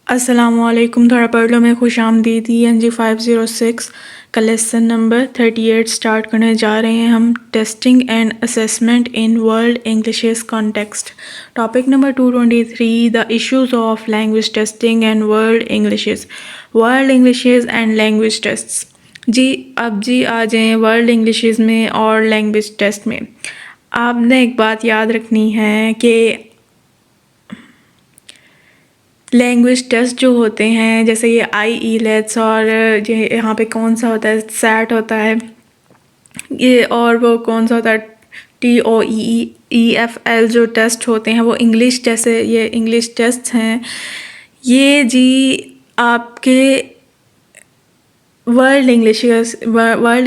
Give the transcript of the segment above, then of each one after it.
अस्सलामुअलैकुम। थोड़ा पढ़ लो में खुश आमदीद। NG 506 का लेसन नंबर 38 स्टार्ट करने जा रहे हैं हम। Testing and assessment in world English context. Topic number 223 the issues of language testing and world English and language tests. जी अब जी आ जाएँ वर्ल्ड इंग्लिश में और लैंग्वेज टेस्ट में। आपने एक बात याद रखनी है कि लैंग्वेज टेस्ट जो होते हैं, जैसे ये IELTS और ये यहाँ पे कौन सा होता है, SAT होता है ये, और वो कौन सा होता है TOEFL जो टेस्ट होते हैं वो इंग्लिश, जैसे ये इंग्लिश टेस्ट हैं ये जी आपके वर्ल्ड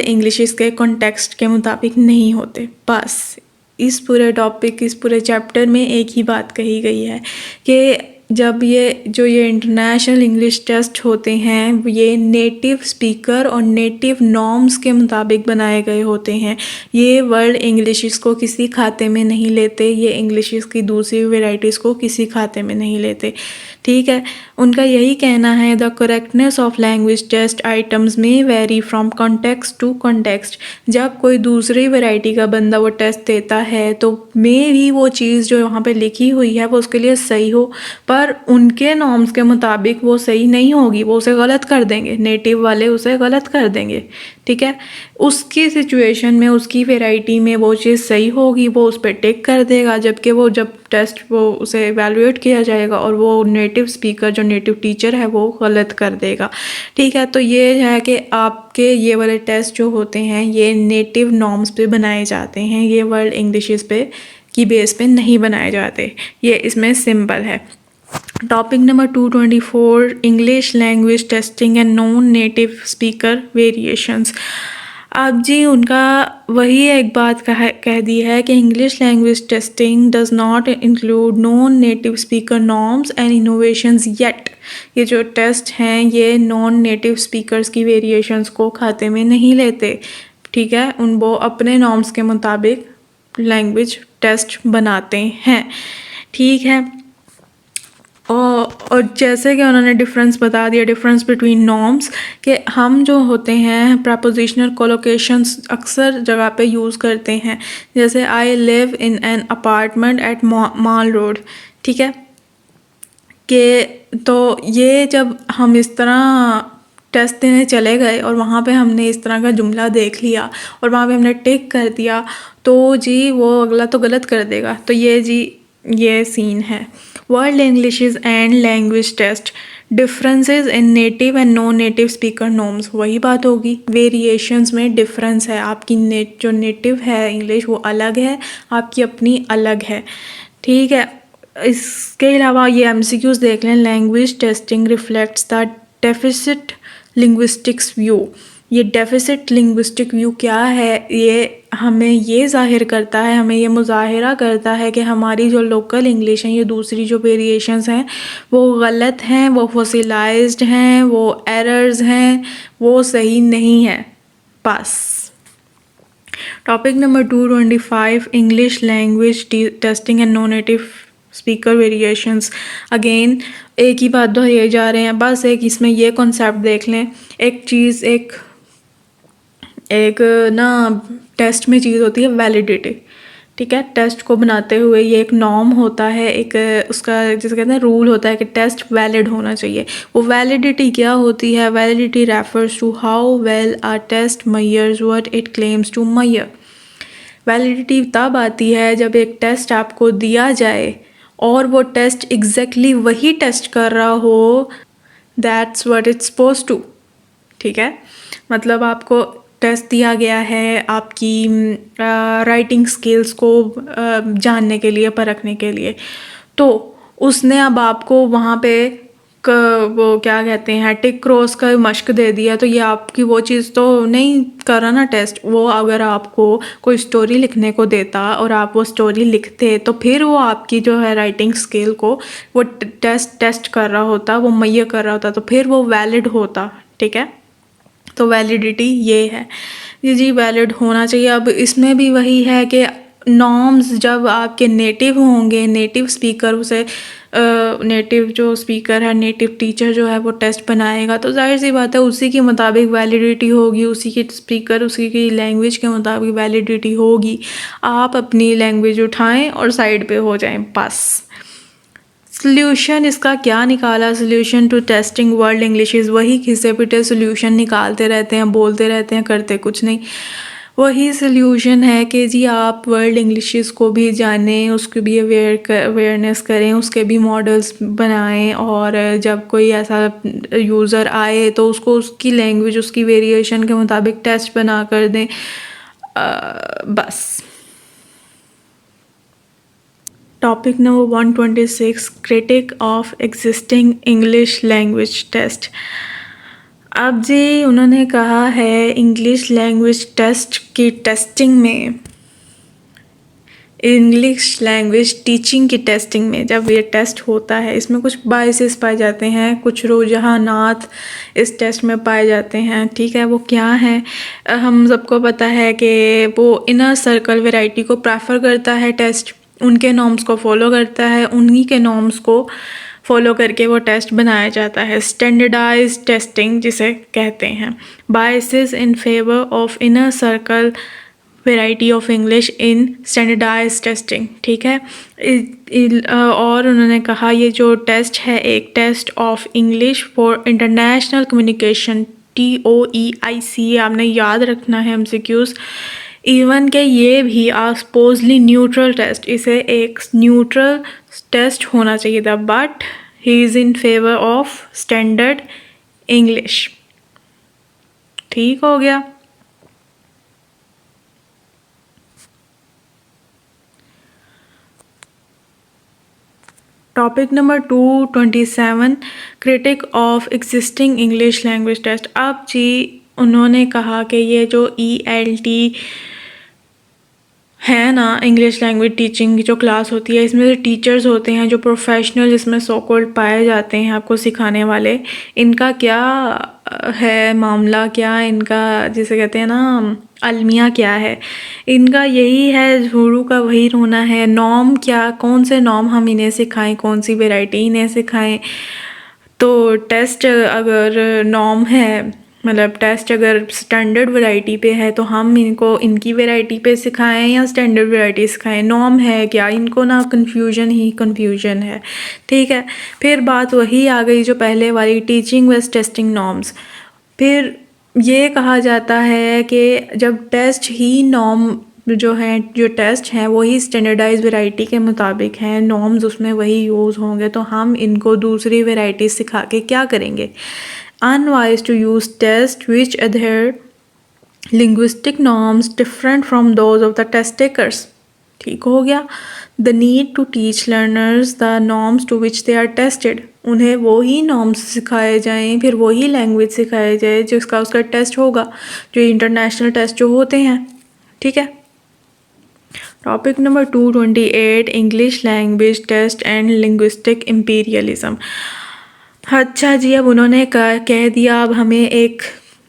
इंग्लिश के कॉन्टेक्स्ट के मुताबिक नहीं होते। बस इस पूरे टॉपिक, इस पूरे चैप्टर में एक ही बात कही गई है कि जब ये इंटरनेशनल इंग्लिश टेस्ट होते हैं ये नेटिव स्पीकर और नेटिव नॉर्म्स के मुताबिक बनाए गए होते हैं। ये वर्ल्ड इंग्लिश को किसी खाते में नहीं लेते, ये इंग्लिश की दूसरी वेराइटीज़ को किसी खाते में नहीं लेते। ठीक है, उनका यही कहना है the correctness of language test items में vary from context to context. जब कोई दूसरी वैरायटी का बंदा वो टेस्ट देता है तो मे भी वो चीज़ जो वहाँ पे लिखी हुई है वो उसके लिए सही हो, पर उनके नॉर्म्स के मुताबिक वो सही नहीं होगी, वो उसे गलत कर देंगे, नेटिव वाले उसे गलत कर देंगे। ठीक है, उसकी सिचुएशन में, उसकी वैरायटी में वो चीज़ सही होगी, वो उस पर टिक कर देगा, जबकि वो जब टेस्ट वो उसे एवेलुएट किया जाएगा और वो नेटिव स्पीकर जो नेटिव टीचर है वो गलत कर देगा। ठीक है, तो ये है कि आपके ये वाले टेस्ट जो होते हैं ये नेटिव नॉर्म्स पे बनाए जाते हैं, ये वर्ल्ड इंग्लिश पे की बेस पे नहीं बनाए जाते, ये इसमें सिंपल है। Topic number 224 English language testing and non native speaker variations. अब जी उनका वही एक बात कह दी है कि English language testing does not include non native speaker norms and innovations yet. ये जो टेस्ट हैं ये नॉन नेटिव स्पीकर्स की वेरिएशंस को खाते में नहीं लेते। ठीक है, वो अपने नॉर्म्स के मुताबिक लैंग्वेज टेस्ट बनाते हैं। ठीक है, और जैसे कि उन्होंने डिफरेंस बता दिया, डिफरेंस बिटवीन नॉर्म्स, कि हम जो होते हैं प्रपोजिशनल कोलोकेशंस अक्सर जगह पे यूज़ करते हैं, जैसे I live in an apartment at mall road. ठीक है, कि तो ये जब हम इस तरह टेस्ट देने चले गए और वहाँ पे हमने इस तरह का जुमला देख लिया और वहाँ पे हमने टिक कर दिया तो जी वो अगला तो गलत कर देगा। तो ये जी ये सीन है। World English and language test differences in native and non native speaker norms, वही बात होगी, वेरिएशंस में डिफरेंस है। आपकी जो नेटिव है इंग्लिश वो अलग है, आपकी अपनी अलग है। ठीक है, इसके अलावा ये MCQs देख लें। Language testing reflects the deficit linguistics view. ये डेफिसिट लिंग्विस्टिक व्यू क्या है, ये हमें ये ज़ाहिर करता है, हमें ये मुज़ाहिरा करता है कि हमारी जो लोकल इंग्लिश हैं, ये दूसरी जो वेरिएशंस हैं वो गलत हैं, वो फॉसिलाइज्ड हैं, वो एरर्स हैं, वो सही नहीं है। बस। Topic number 225 English language testing and non native speaker variations. Again एक ही बात दोहराए जा रहे हैं, बस एक इसमें ये कॉन्सेप्ट देख लें। एक चीज़ एक ना टेस्ट में चीज़ होती है वैलिडिटी। ठीक है, टेस्ट को बनाते हुए ये एक नॉर्म होता है, एक उसका जैसे कहते हैं रूल होता है कि टेस्ट वैलिड होना चाहिए। वो वैलिडिटी क्या होती है? Validity refers to how well a test measures what it claims to measure. Validity तब आती है जब एक टेस्ट आपको दिया जाए और वो टेस्ट एग्जैक्टली वही टेस्ट कर रहा हो, that's what it's suppose to. ठीक है, मतलब आपको टेस्ट दिया गया है आपकी राइटिंग स्किल्स को जानने के लिए, परखने के लिए, तो उसने अब आपको वहाँ पे वो क्या कहते हैं टिक क्रॉस का मश्क दे दिया, तो ये आपकी वो चीज़ तो नहीं कर रहा ना टेस्ट। वो अगर आपको कोई स्टोरी लिखने को देता और आप वो स्टोरी लिखते तो फिर वो आपकी जो है राइटिंग स्किल को वो टेस्ट कर रहा होता, वो मैय कर रहा होता, तो फिर वो वैलिड होता। ठीक है, तो वैलिडिटी ये है जी वैलिड होना चाहिए। अब इसमें भी वही है कि नॉर्म्स जब आपके नेटिव होंगे, नेटिव स्पीकर उसे नेटिव जो स्पीकर है, नेटिव टीचर जो है वो टेस्ट बनाएगा, तो जाहिर सी बात है उसी के मुताबिक वैलिडिटी होगी, उसी के स्पीकर उसी की लैंग्वेज के मुताबिक वैलिडिटी होगी। आप अपनी लैंग्वेज उठाएं और साइड पे हो जाएं बस। सोल्यूशन इसका क्या निकाला? Solution to testing world English is, वही घिसे पिटे सोल्यूशन निकालते रहते हैं, बोलते रहते हैं, करते कुछ नहीं। वही सोल्यूशन है कि जी आप वर्ल्ड इंग्लिशेस को भी जानें, उसको भी अवेयरनेस करें, उसके भी मॉडल्स बनाएं, और जब कोई ऐसा यूज़र आए तो उसको उसकी लैंग्वेज, उसकी वेरिएशन के मुताबिक टेस्ट बना कर दें। बस। Topic number 126, critic of existing English language test. अब जी उन्होंने कहा है इंग्लिश लैंग्वेज टेस्ट की टेस्टिंग में, इंग्लिश लैंग्वेज टीचिंग की टेस्टिंग में जब ये टेस्ट होता है, इसमें कुछ बायसेस पाए जाते हैं, कुछ रुझानात इस टेस्ट में पाए जाते हैं। ठीक है, वो क्या है? हम सबको पता है कि वो इनर सर्कल वैरायटी को प्रेफर करता है टेस्ट, उनके नॉर्म्स को फॉलो करता है, उन्हीं के नॉर्म्स को फॉलो करके वो टेस्ट बनाया जाता है। स्टैंडर्डाइज्ड टेस्टिंग जिसे कहते हैं। Biases in favour of inner circle variety of English in standardised testing. ठीक है, और उन्होंने कहा ये जो टेस्ट है एक test of English for international communication, TOEIC, आपने याद रखना है MCQs। इवन के ये भी सपोजली न्यूट्रल टेस्ट, इसे एक न्यूट्रल टेस्ट होना चाहिए था, but he is in favour of standard English. ठीक हो गया। Topic number 227, critic of existing English language test. अब जी उन्होंने कहा कि ये जो ELT है ना, इंग्लिश लैंग्वेज टीचिंग की जो क्लास होती है, इसमें जो टीचर्स होते हैं, जो प्रोफेशनल इसमें सो कॉल्ड पाए जाते हैं आपको सिखाने वाले, इनका क्या है मामला, क्या इनका जिसे कहते हैं ना अलमिया क्या है? इनका यही है, झूरू का वही रोना है। नॉर्म क्या, कौन से नॉर्म हम इन्हें सिखाएं, कौन सी वैरायटी इन्हें सिखाएं? तो टेस्ट अगर नॉर्म है, मतलब टेस्ट अगर स्टैंडर्ड वैरायटी पे है, तो हम इनको इनकी वैरायटी पे सिखाएं या स्टैंडर्ड वैरायटी सिखाएं? नॉर्म है क्या? इनको ना कन्फ्यूजन ही कन्फ्यूजन है। ठीक है, फिर बात वही आ गई जो पहले वाली, टीचिंग वेस्ट टेस्टिंग नॉर्म्स। फिर ये कहा जाता है कि जब टेस्ट ही नॉर्म जो हैं, जो टेस्ट हैं वही स्टैंडर्डाइज वैरायटी के मुताबिक हैं, नॉर्म्स उसमें वही यूज़ होंगे, तो हम इनको दूसरी वैरायटी सिखा के क्या करेंगे? Unwise to use tests which adhere linguistic norms different from those of the test takers. ठीक हो गया। The need to teach learners the norms to which they are tested. उन्हें वही नॉर्म्स सिखाए जाएं, फिर वही लैंग्वेज सिखाए जाए जिसका उसका टेस्ट होगा, जो इंटरनेशनल टेस्ट जो होते हैं। ठीक है। Topic number 228, English language test and linguistic imperialism. अच्छा जी, अब उन्होंने कह दिया अब हमें एक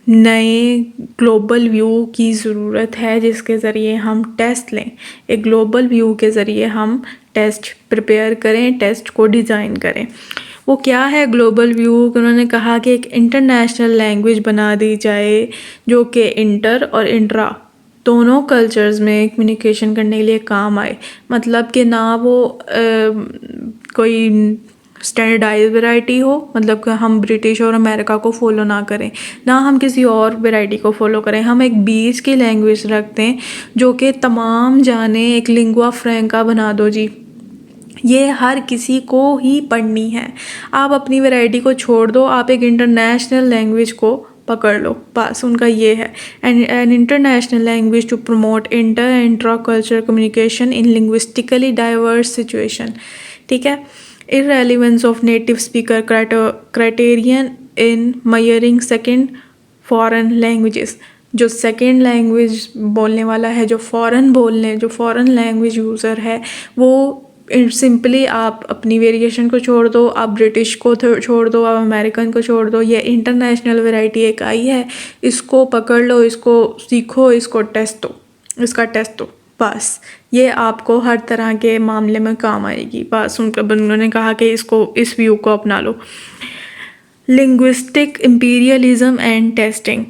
नए ग्लोबल व्यू की ज़रूरत है जिसके ज़रिए हम टेस्ट लें, एक ग्लोबल व्यू के ज़रिए हम टेस्ट प्रिपेयर करें, टेस्ट को डिज़ाइन करें। वो क्या है ग्लोबल व्यू? उन्होंने कहा कि एक इंटरनेशनल लैंग्वेज बना दी जाए जो कि इंटर और इंट्रा दोनों कल्चर्स में कम्युनिकेशन करने के लिए काम आए। मतलब कि ना वो कोई स्टैंडर्डाइज वैरायटी हो, मतलब कि हम ब्रिटिश और अमेरिका को फॉलो ना करें, ना हम किसी और वैरायटी को फॉलो करें, हम एक बीच की लैंग्वेज रखते हैं जो कि तमाम जाने, एक लिंगुआ फ्रैंका बना दो जी, ये हर किसी को ही पढ़नी है। आप अपनी वैरायटी को छोड़ दो, आप एक इंटरनेशनल लैंग्वेज को पकड़ लो, बस उनका ये है। An international language to promote inter intra culture communication in linguistically diverse situation. ठीक है। Irrelevance of native speaker criterion in measuring second foreign languages। जो सेकेंड लैंग्वेज बोलने वाला है, जो फॉरेन लैंग्वेज यूज़र है, वो सिंपली आप अपनी वेरिएशन को छोड़ दो, आप ब्रिटिश को छोड़ दो, आप अमेरिकन को छोड़ दो, ये इंटरनेशनल वैरायटी एक आई है, इसको पकड़ लो, इसको सीखो, इसको टेस्ट दो, इसका टेस्ट दो। बस ये आपको हर तरह के मामले में काम आएगी। बस उन्होंने कहा कि इसको, इस व्यू को अपना लो। Linguistic imperialism and testing.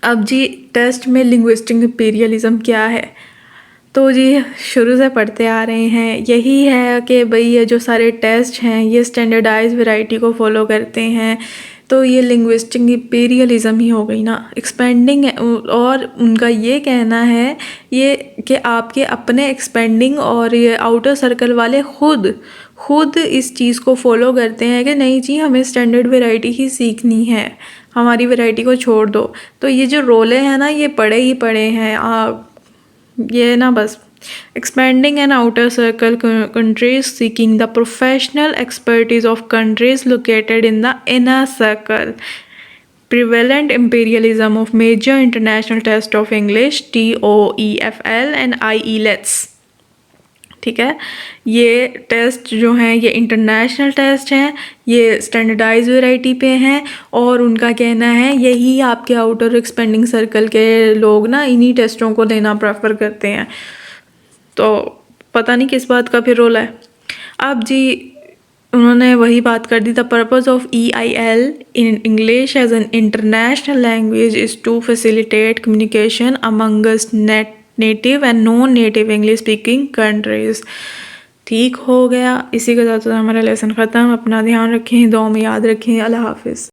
अब जी टेस्ट में लिंग्विस्टिक इम्पीरियलिज्म क्या है, तो जी शुरू से पढ़ते आ रहे हैं, यही है कि भाई ये जो सारे टेस्ट हैं ये स्टैंडर्डाइज वैरायटी को फॉलो करते हैं, तो ये लिंग्विस्टिक इम्पीरियलिज्म ही हो गई ना, एक्सपेंडिंग। और उनका ये कहना है ये कि आपके अपने एक्सपेंडिंग और ये आउटर सर्कल वाले खुद इस चीज़ को फॉलो करते हैं कि नहीं जी हमें स्टैंडर्ड वैरायटी ही सीखनी है, हमारी वैरायटी को छोड़ दो। तो ये जो रोले हैं ना ये पड़े ही पड़े हैं। ये ना बस expanding an outer circle countries seeking the professional expertise of countries located in the inner circle, prevalent imperialism of major international test of English TOEFL and IELTS। ठीक है, ये टेस्ट जो हैं ये इंटरनेशनल टेस्ट हैं, ये स्टैंडर्डाइज वैरायटी पे हैं, और उनका कहना है यही आपके आउटर एक्सपेंडिंग सर्कल के लोग ना इन्हीं टेस्टों को देना प्रेफर करते हैं। तो पता नहीं किस बात का फिर रोला है। अब जी उन्होंने वही बात कर दी, the purpose of EIL in English as an international language is to facilitate communication amongst native and non native English speaking countries. ठीक हो गया, इसी के साथ हमारा लेसन ख़त्म। अपना ध्यान रखें, दुआ में याद रखें। अल्लाह हाफिज़।